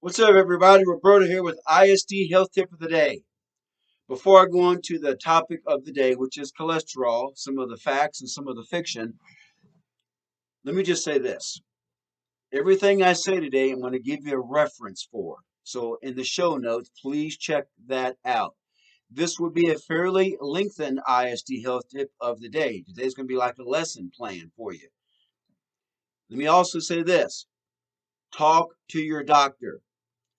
What's up, everybody? Roberto here with IST Health Tip of the Day. Before I go on to the topic of the day, which is cholesterol, some of the facts and some of the fiction, let me just say this. Everything I say today, I'm going to give you a reference for. So in the show notes, please check that out. This would be a fairly lengthened IST Health Tip of the Day. Today's going to be like a lesson plan for you. Let me also say this. Talk to your doctor.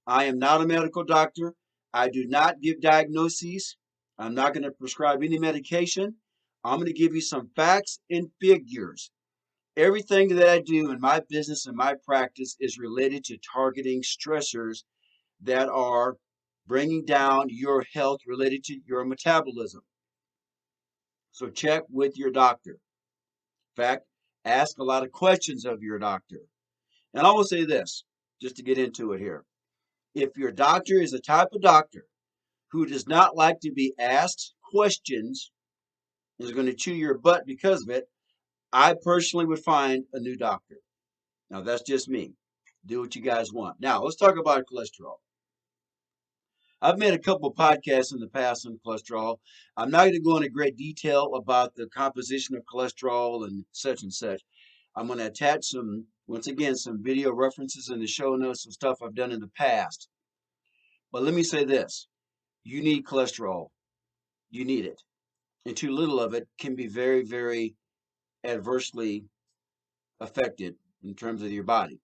I am not a medical doctor. I do not give diagnoses. I'm not going to prescribe any medication. I'm going to give you some facts and figures. Everything that I do in my business and my practice is related to targeting stressors that are bringing down your health related to your metabolism. So check with your doctor. In fact, ask a lot of questions of your doctor. And I will say this, just to get into it here. If your doctor is the type of doctor who does not like to be asked questions and is going to chew your butt because of it, I personally would find a new doctor. Now, that's just me. Do what you guys want. Now, let's talk about cholesterol. I've made a couple of podcasts in the past on cholesterol. I'm not going to go into great detail about the composition of cholesterol and such and such. I'm going to attach once again, some video references in the show notes, some stuff I've done in the past. But let me say this. You need cholesterol. You need it. And too little of it can be very, very adversely affected in terms of your body.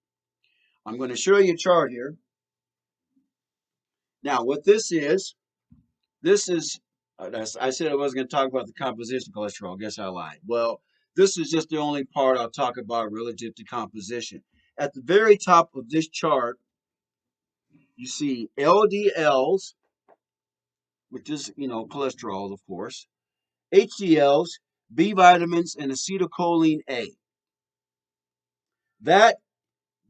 I'm going to show you a chart here. Now, what this is, I said I wasn't going to talk about the composition of cholesterol. I guess I lied. Well, this is just the only part I'll talk about relative to composition. At the very top of this chart, you see LDLs, which is, cholesterol, of course, HDLs, B vitamins, and acetylcholine A.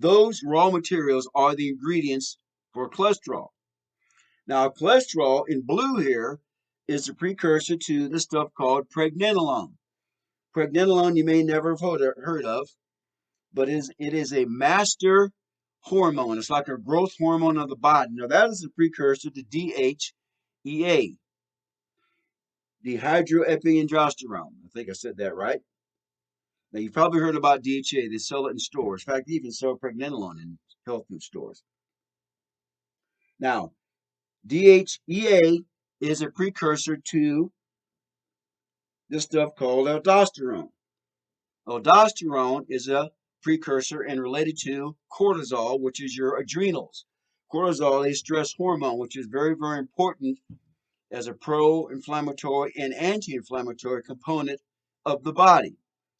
Those raw materials are the ingredients for cholesterol. Now, cholesterol in blue here is the precursor to the stuff called pregnenolone. Pregnenolone you may never have heard of, but it is a master hormone. It's like a growth hormone of the body. Now, that is the precursor to DHEA, dehydroepiandrosterone. I think I said that right. Now, you've probably heard about DHEA. They sell it in stores. In fact, they even sell pregnenolone in health food stores. Now, DHEA is a precursor to this stuff called aldosterone. Aldosterone is a precursor and related to cortisol, which is your adrenals. Cortisol is a stress hormone, which is very, very important as a pro-inflammatory and anti-inflammatory component of the body.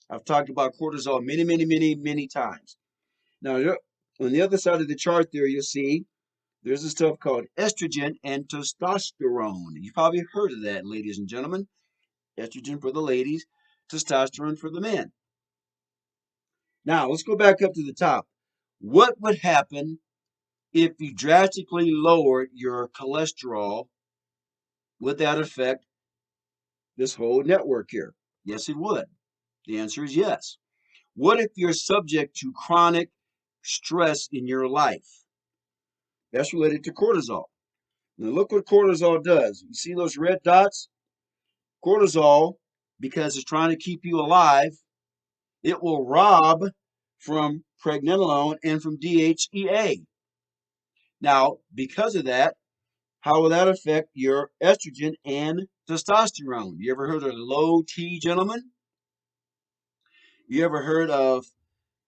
I've talked about cortisol many, many, many, many times. Now, on the other side of the chart there, you'll see there's a stuff called estrogen and testosterone. You've probably heard of that, ladies and gentlemen. Estrogen for the ladies, testosterone for the men. Now, let's go back up to the top. What would happen if you drastically lowered your cholesterol? Would that affect this whole network here? Yes, it would. The answer is yes. What if you're subject to chronic stress in your life? That's related to cortisol. Now, look what cortisol does. You see those red dots? Cortisol, because it's trying to keep you alive, it will rob from pregnenolone and from DHEA. Now, because of that, how will that affect your estrogen and testosterone? You ever heard of low T, gentlemen? You ever heard of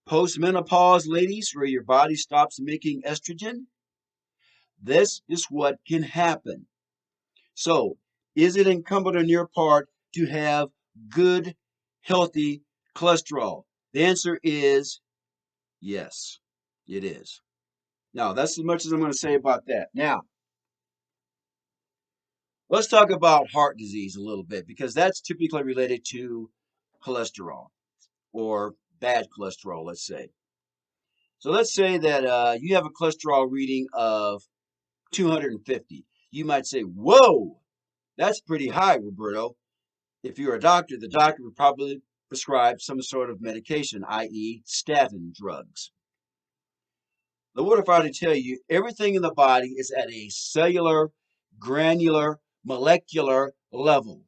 postmenopause, ladies, where your body stops making estrogen? This is what can happen. So, is it incumbent on your part to have good, healthy cholesterol? The answer is yes, it is. Now, that's as much as I'm going to say about that. Now, let's talk about heart disease a little bit because that's typically related to cholesterol or bad cholesterol, let's say. So let's say that you have a cholesterol reading of 250. You might say, whoa, that's pretty high, Roberto. If you're a doctor, the doctor would probably prescribe some sort of medication, i.e. statin drugs. what if I were to tell you everything in the body is at a cellular, granular, molecular level?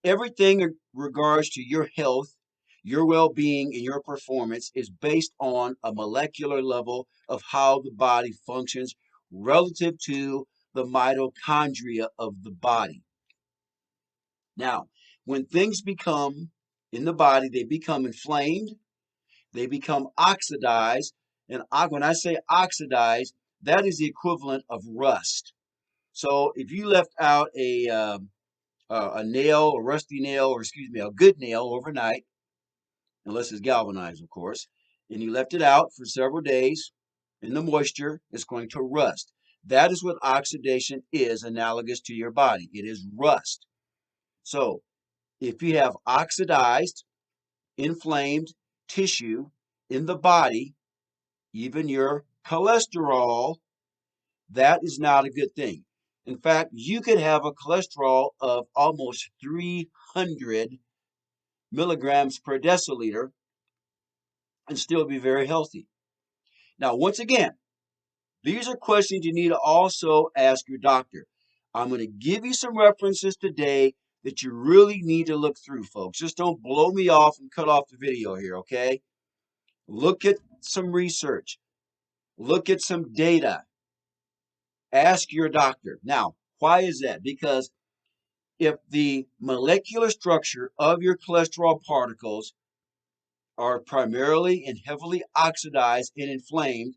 Everything in regards to your health, your well-being, and your performance is based on a molecular level of how the body functions relative to the mitochondria of the body. Now, when things become in the body, they become inflamed, they become oxidized, and when I say oxidized, that is the equivalent of rust. So if you left out a nail, a rusty nail, or excuse me, a good nail overnight, unless it's galvanized, of course, and you left it out for several days in the moisture, it's going to rust. That is what oxidation is analogous to your body. It is rust. So if you have oxidized, inflamed tissue in the body, even your cholesterol, that is not a good thing. In fact, you could have a cholesterol of almost 300 milligrams per deciliter and still be very healthy. Now, once again, these are questions you need to also ask your doctor. I'm going to give you some references today that you really need to look through, folks. Just don't blow me off and cut off the video here, okay? Look at some research. Look at some data. Ask your doctor. Now, why is that? Because if the molecular structure of your cholesterol particles are primarily and heavily oxidized and inflamed,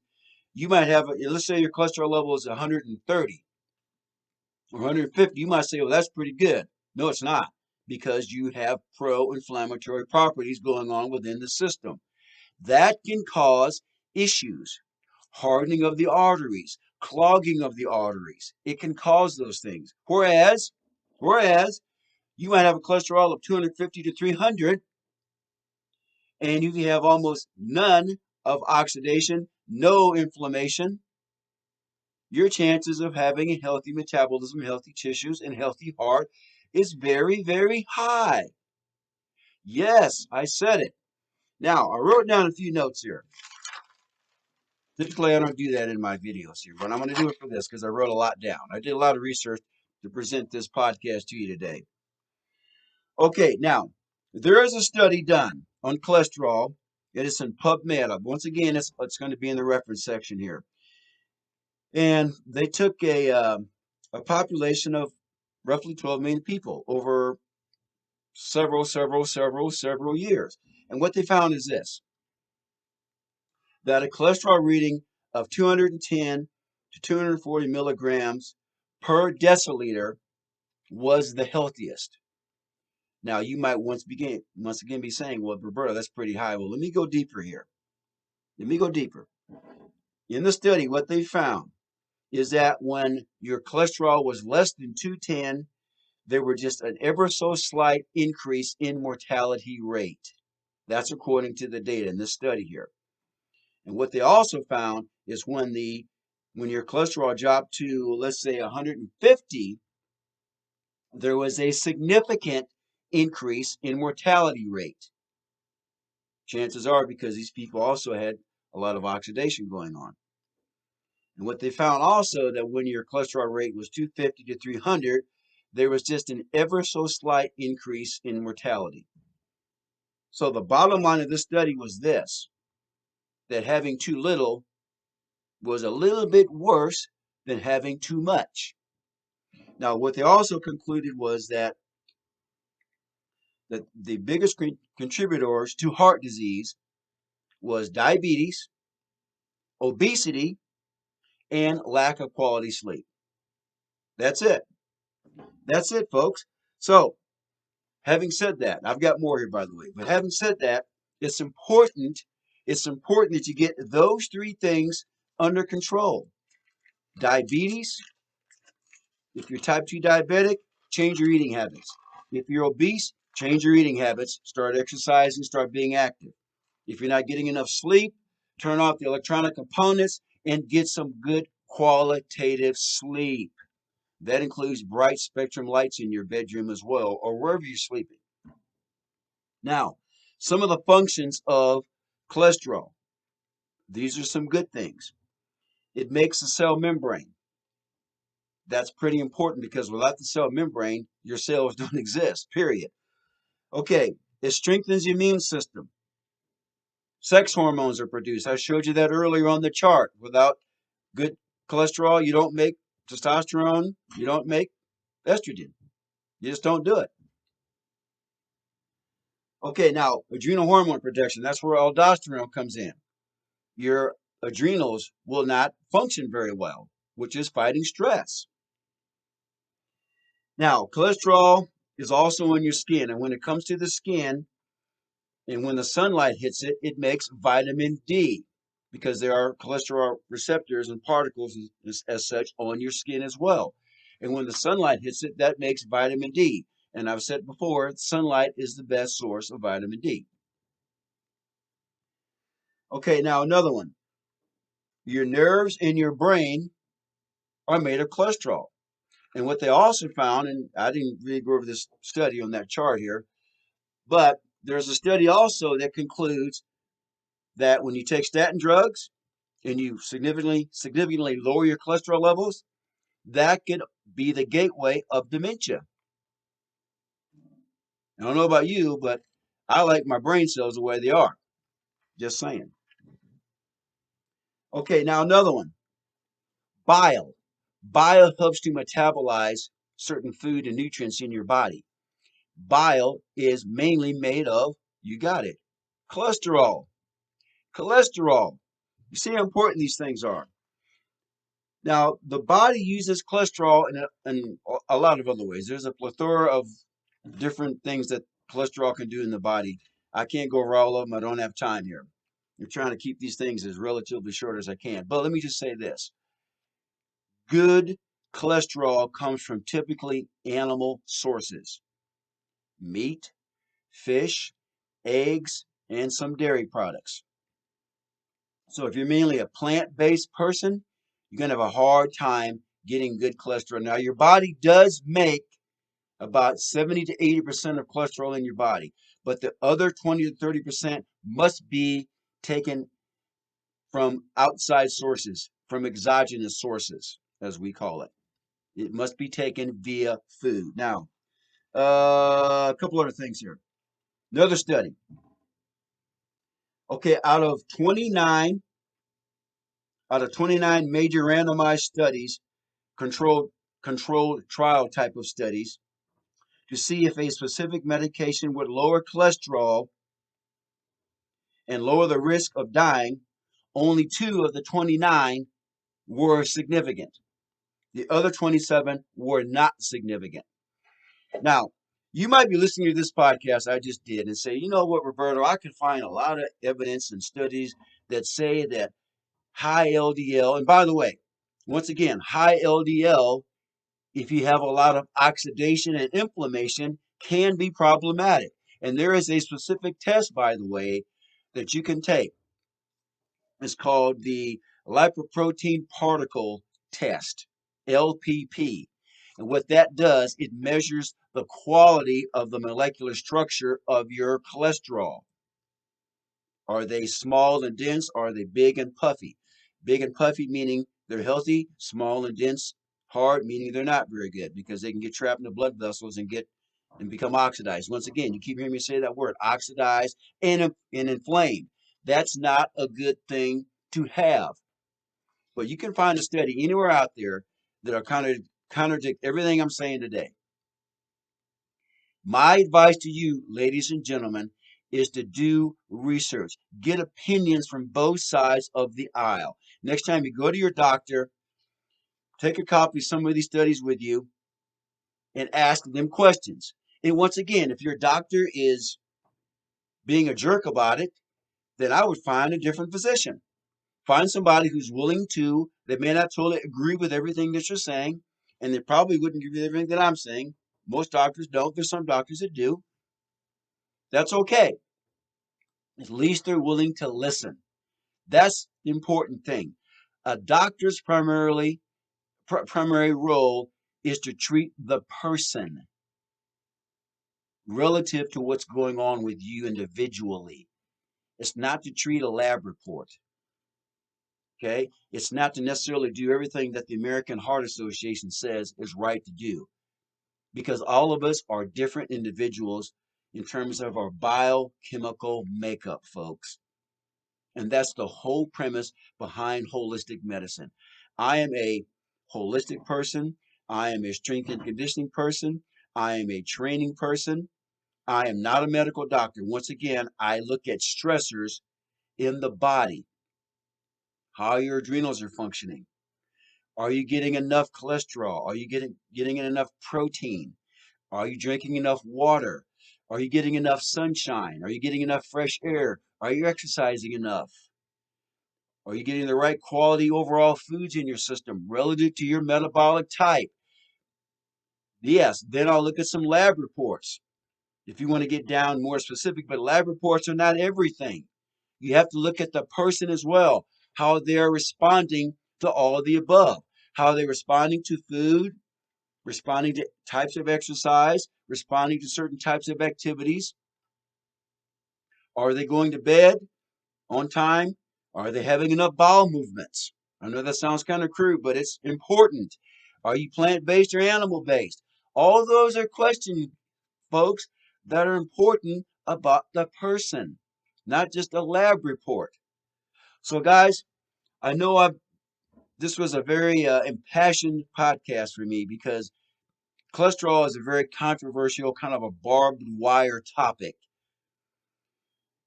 you might have, let's say your cholesterol level is 130 or 150. You might say, well, that's pretty good. No, it's not, because you have pro-inflammatory properties going on within the system. That can cause issues, hardening of the arteries, clogging of the arteries. It can cause those things. Whereas you might have a cholesterol of 250 to 300, and you can have almost none of oxidation, no inflammation. Your chances of having a healthy metabolism, healthy tissues, and healthy heart is very, very high. Yes, I said it. Now, I wrote down a few notes here. Typically, I don't do that in my videos here, but I'm going to do it for this because I wrote a lot down. I did a lot of research to present this podcast to you today. Okay, now, there is a study done on cholesterol. It is in PubMed. Once again, it's going to be in the reference section here. And they took a population of roughly 12 million people over several years. And what they found is this, that a cholesterol reading of 210 to 240 milligrams per deciliter was the healthiest. Now, you might once again be saying, well, Roberto, that's pretty high. Well, let me go deeper here. Let me go deeper. In the study, what they found is that when your cholesterol was less than 210, there were just an ever so slight increase in mortality rate. That's according to the data in this study here. And what they also found is when your cholesterol dropped to, let's say, 150, there was a significant increase in mortality rate. Chances are because these people also had a lot of oxidation going on. And what they found also, that when your cholesterol rate was 250 to 300, there was just an ever so slight increase in mortality. So the bottom line of this study was this, that having too little was a little bit worse than having too much. Now, what they also concluded was that the biggest contributors to heart disease was diabetes, obesity, and lack of quality sleep. That's it. That's it, folks. So, having said that, I've got more here, by the way, but having said that, it's important that you get those three things under control. Diabetes, if you're type 2 diabetic, change your eating habits. If you're obese, change your eating habits, start exercising, start being active. If you're not getting enough sleep, turn off the electronic components and get some good qualitative sleep. That includes bright spectrum lights in your bedroom as well, or wherever you're sleeping. Now, some of the functions of cholesterol. These are some good things. It makes a cell membrane. That's pretty important because without the cell membrane, your cells don't exist, period. Okay, it strengthens the immune system. Sex hormones are produced. I showed you that earlier on the chart. Without good cholesterol, you don't make testosterone, you don't make estrogen. You just don't do it. Okay, now adrenal hormone protection. That's where aldosterone comes in. Your adrenals will not function very well, which is fighting stress. Now, cholesterol is also in your skin, and when it comes to the skin, and when the sunlight hits it, it makes vitamin D because there are cholesterol receptors and particles as such on your skin as well. And when the sunlight hits it, that makes vitamin D. And I've said before, sunlight is the best source of vitamin D. Okay, now another one. Your nerves in your brain are made of cholesterol. And what they also found, and I didn't really go over this study on that chart here, but there's a study also that concludes that when you take statin drugs and you significantly lower your cholesterol levels, that could be the gateway of dementia. I don't know about you, but I like my brain cells the way they are. Just saying. Okay, now another one. Bile. Bile helps to metabolize certain food and nutrients in your body. Bile is mainly made of, you got it, cholesterol. Cholesterol. You see how important these things are. Now, the body uses cholesterol in a lot of other ways. There's a plethora of different things that cholesterol can do in the body. I can't go over all of them. I don't have time here. I'm trying to keep these things as relatively short as I can. But let me just say this. Good cholesterol comes from typically animal sources. Meat, fish, eggs, and some dairy products. So if you're mainly a plant-based person, you're going to have a hard time getting good cholesterol. Now, your body does make about 70 to 80% of cholesterol in your body, but the other 20 to 30% must be taken from outside sources, from exogenous sources, as we call it. It must be taken via food. Now, a couple other things here. Another study. Okay, out of 29 major randomized studies, controlled controlled trial type of studies, to see if a specific medication would lower cholesterol and lower the risk of dying, only 2 of the 29 were significant. The other 27 were not significant. Now, you might be listening to this podcast I just did and say, you know what, Roberto, I can find a lot of evidence and studies that say that high LDL, and by the way, once again, high LDL, if you have a lot of oxidation and inflammation, can be problematic. And there is a specific test, by the way, that you can take. It's called the lipoprotein particle test, LPP. And what that does, it measures the quality of the molecular structure of your cholesterol. Are they small and dense? Or are they big and puffy? Big and puffy meaning they're healthy, small and dense, hard meaning they're not very good because they can get trapped in the blood vessels and become oxidized. Once again, you keep hearing me say that word, oxidized and inflamed. That's not a good thing to have. But you can find a study anywhere out there that are contradict everything I'm saying today. My advice to you, ladies and gentlemen, is to do research. Get opinions from both sides of the aisle. Next time you go to your doctor, take a copy of some of these studies with you and ask them questions. And once again, if your doctor is being a jerk about it, then I would find a different physician. Find somebody who's willing to, that may not totally agree with everything that you're saying, and they probably wouldn't agree with everything that I'm saying. Most doctors don't. There's some doctors that do. That's okay. At least they're willing to listen. That's the important thing. A doctor's primary role is to treat the person relative to what's going on with you individually. It's not to treat a lab report. Okay? It's not to necessarily do everything that the American Heart Association says is right to do, because all of us are different individuals in terms of our biochemical makeup, folks. And that's the whole premise behind holistic medicine. I am a holistic person. I am a strength and conditioning person. I am a training person. I am not a medical doctor. Once again, I look at stressors in the body, how your adrenals are functioning. Are you getting enough cholesterol? Are you getting enough protein? Are you drinking enough water? Are you getting enough sunshine? Are you getting enough fresh air? Are you exercising enough? Are you getting the right quality overall foods in your system relative to your metabolic type? Yes, then I'll look at some lab reports if you want to get down more specific, but lab reports are not everything. You have to look at the person as well, how they're responding to all of the above, how they're responding to food, responding to types of exercise, responding to certain types of activities. Are they going to bed on time? Are they having enough bowel movements? I know that sounds kind of crude, but it's important. Are you plant-based or animal-based? All those are questions, folks, that are important about the person, not just a lab report. So, guys, I know this was a very impassioned podcast for me because cholesterol is a very controversial, kind of a barbed wire topic.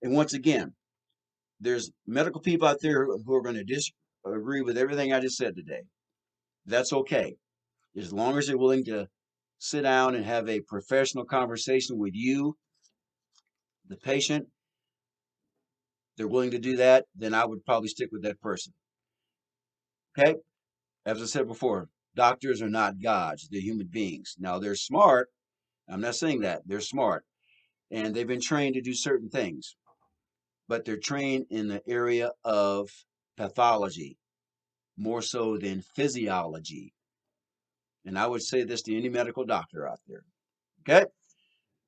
And once again, there's medical people out there who are going to disagree with everything I just said today. That's okay, as long as they're willing to sit down and have a professional conversation with you, the patient. They're willing to do that, then I would probably stick with that person. Okay? As I said before, doctors are not gods, they're human beings. Now, they're smart. I'm not saying that. They're smart. And they've been trained to do certain things, but they're trained in the area of pathology more so than physiology. And I would say this to any medical doctor out there. Okay?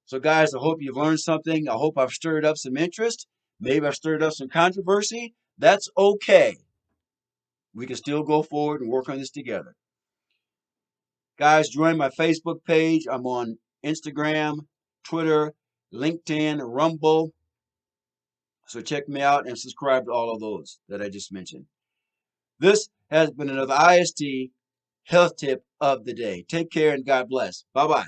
So, guys, I hope you've learned something. I hope I've stirred up some interest. Maybe I've stirred up some controversy. That's okay. We can still go forward and work on this together. Guys, join my Facebook page. I'm on Instagram, Twitter, LinkedIn, Rumble. So check me out and subscribe to all of those that I just mentioned. This has been another IST Health Tip of the Day. Take care and God bless. Bye-bye.